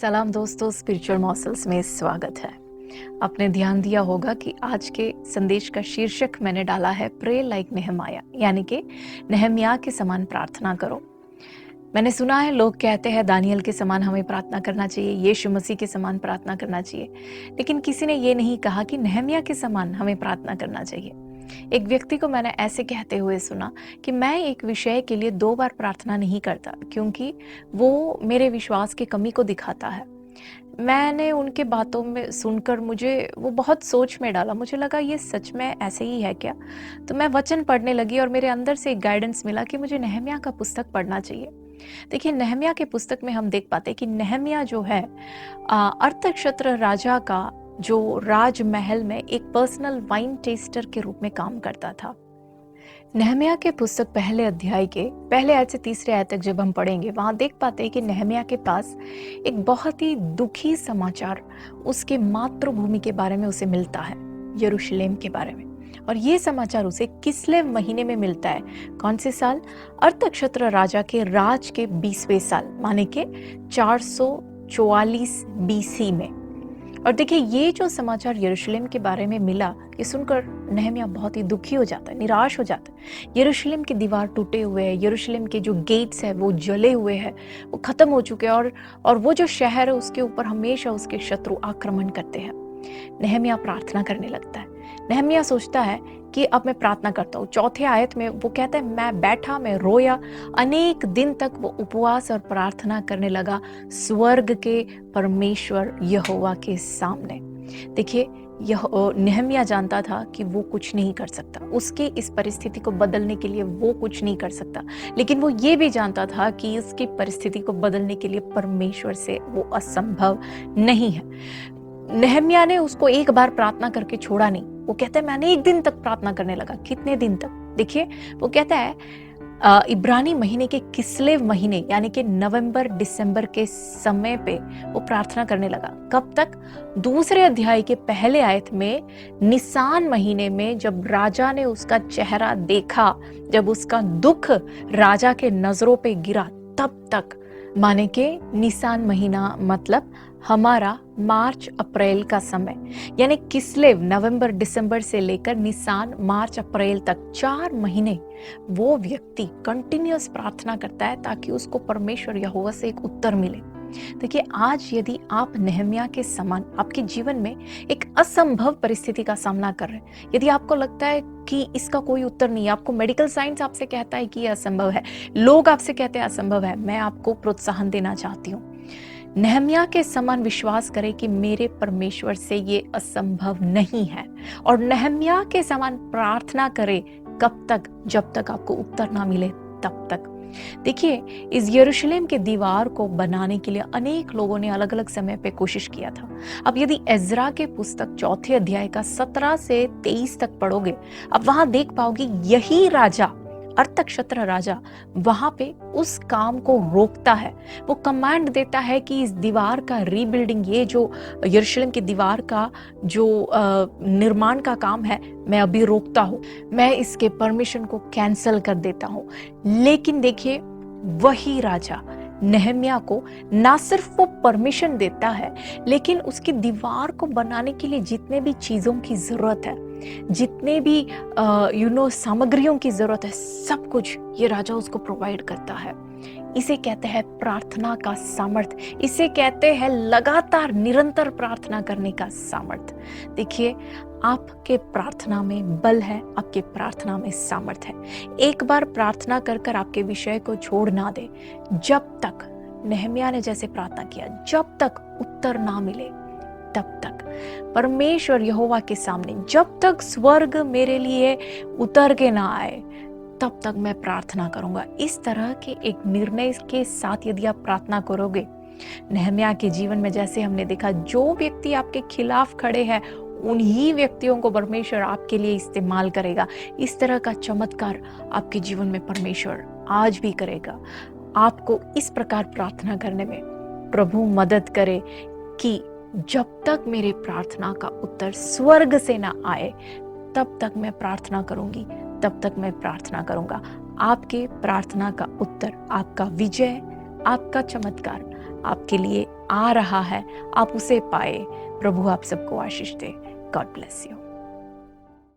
सलाम दोस्तों, स्पिरिचुअल मॉसल्स में स्वागत है। आपने ध्यान दिया होगा कि आज के संदेश का शीर्षक मैंने डाला है प्रे लाइक नेहमाया, यानी कि नेहम्याह के समान प्रार्थना करो। मैंने सुना है लोग कहते हैं दानियल के समान हमें प्रार्थना करना चाहिए, यीशु मसीह के समान प्रार्थना करना चाहिए, लेकिन किसी ने ये नहीं कहा कि नेहम्याह के समान हमें प्रार्थना करना चाहिए। एक व्यक्ति को मैंने ऐसे कहते हुए सुना कि मैं एक विषय के लिए 2 बार प्रार्थना नहीं करता, क्योंकि वो मेरे विश्वास की कमी को दिखाता है। मैंने उनके बातों में सुनकर मुझे वो बहुत सोच में डाला। मुझे लगा ये सच में ऐसे ही है क्या? तो मैं वचन पढ़ने लगी और मेरे अंदर से एक गाइडेंस मिला कि मुझे नेहम्याह का पुस्तक पढ़ना चाहिए। देखिए, नेहम्याह के पुस्तक में हम देख पाते हैं कि नेहम्याह जो है अर्थक्षेत्र राजा का जो राजमहल में एक पर्सनल वाइन टेस्टर के रूप में काम करता था। नेहम्याह के पुस्तक पहले अध्याय के पहले आयत से तीसरे आयत तक जब हम पढ़ेंगे, वहां देख पाते हैं कि नेहम्याह के पास एक बहुत ही दुखी समाचार उसके मातृभूमि के बारे में उसे मिलता है, यरूशलेम के बारे में। और ये समाचार उसे किस्लेव महीने में मिलता है। कौन से साल? अर्थक्षेत्र राजा के राज के 20वें साल, माने के 444 बीसी में। और देखिए, ये जो समाचार यरूशलेम के बारे में मिला, ये सुनकर नेहम्याह बहुत ही दुखी हो जाता है, निराश हो जाता है। यरूशलेम की दीवार टूटे हुए हैं, यरूशलेम के जो गेट्स है वो जले हुए हैं, वो खत्म हो चुके हैं, और वो जो शहर है उसके ऊपर हमेशा उसके शत्रु आक्रमण करते हैं। नेहम्याह प्रार्थना करने लगता है। नेहम्याह सोचता है कि अब मैं प्रार्थना करता हूँ। चौथे आयत में वो कहता है, मैं बैठा, मैं रोया, अनेक दिन तक वो उपवास और प्रार्थना करने लगा स्वर्ग के परमेश्वर यहोवा के सामने। देखिए, यह नेहम्याह जानता था कि वो कुछ नहीं कर सकता, उसके इस परिस्थिति को बदलने के लिए वो कुछ नहीं कर सकता, लेकिन वो ये भी जानता था कि इसकी परिस्थिति को बदलने के लिए परमेश्वर से वो असंभव नहीं है। नेहम्याह ने उसको एक बार प्रार्थना करके छोड़ा नहीं। वो कहता है, मैंने एक दिन तक प्रार्थना करने लगा। कितने दिन तक? देखिए, वो कहता है इब्रानी महीने के किस्लेव महीने, यानी कि नवंबर दिसंबर के समय पे वो प्रार्थना करने लगा। कब तक? दूसरे अध्याय के पहले आयत में निसान महीने में जब राजा ने उसका चेहरा देखा, जब उसका दुख राजा के नजरों पे गिरा, तब तक, माने के निसान महीना मतलब हमारा मार्च अप्रैल का समय, यानी किस्लेव नवंबर दिसंबर से लेकर निसान मार्च अप्रैल तक 4 महीने वो व्यक्ति कंटिन्यूअस प्रार्थना करता है ताकि उसको परमेश्वर यहोवा से एक उत्तर मिले। देखिए, आज यदि आप नेहम्याह के समान आपके जीवन में एक असंभव परिस्थिति का सामना कर रहे हैं, यदि आपको लगता है कि इसका कोई उत्तर नहीं है, आपको मेडिकल साइंस आपसे कहता है कि यह असंभव है, लोग आपसे कहते हैं असंभव है, मैं आपको प्रोत्साहन देना चाहती हूँ। नेहम्याह के समान विश्वास करें कि मेरे परमेश्वर से ये असंभव नहीं है, और नेहम्याह के समान प्रार्थना करें। कब तक? जब तक आपको उत्तर ना मिले, तब तक। देखिए, इस यरूशलेम के दीवार को बनाने के लिए अनेक लोगों ने अलग अलग समय पे कोशिश किया था। अब यदि एज्रा के पुस्तक चौथे अध्याय का 17 से 23 तक पढ़ोगे, अब वहां देख पाओगे यही राजा, अर्थक्षेत्र राजा, वहां पे उस काम को रोकता है। वो कमांड देता है कि इस दीवार का रीबिल्डिंग, ये जो यरूशलेम की दीवार का जो निर्माण का काम है, मैं अभी रोकता हूँ, मैं इसके परमिशन को कैंसल कर देता हूँ। लेकिन देखिए, वही राजा नेहम्याह को ना सिर्फ वो परमिशन देता है, लेकिन उसकी दीवार को बनाने के लिए जितने भी चीजों की जरूरत है, जितने भी सामग्रियों की जरूरत है, सब कुछ ये राजा उसको प्रोवाइड करता है। इसे कहते हैं प्रार्थना का सामर्थ्य, इसे कहते हैं लगातार निरंतर प्रार्थना करने का सामर्थ्य। देखिए, आपके प्रार्थना में बल है, आपके प्रार्थना में सामर्थ्य है। एक बार प्रार्थना कर कर आपके विषय को छोड़ ना दे। जब तक नेहम्याह ने जैसे प्रार्थना किया, जब तक उत्तर ना मिले, तब तक परमेश्वर यहोवा के सामने, जब तक स्वर्ग मेरे लिए उतर के ना आए, तब तक मैं प्रार्थना करूंगा। इस तरह के एक निर्णय के साथ यदि आप प्रार्थना करोगे, नेहम्याह के जीवन में जैसे हमने देखा, जो व्यक्ति आपके खिलाफ खड़े हैं उन्हीं व्यक्तियों को परमेश्वर आपके लिए इस्तेमाल करेगा। इस तरह का चमत्कार आपके जीवन में परमेश्वर आज भी करेगा। आपको इस प्रकार प्रार्थना करने में प्रभु मदद करे कि जब तक मेरे प्रार्थना का उत्तर स्वर्ग से ना आए, तब तक मैं प्रार्थना करूंगी, तब तक मैं प्रार्थना करूंगा। आपके प्रार्थना का उत्तर, आपका विजय, आपका चमत्कार आपके लिए आ रहा है, आप उसे पाए। प्रभु आप सबको आशीष दे। God bless you.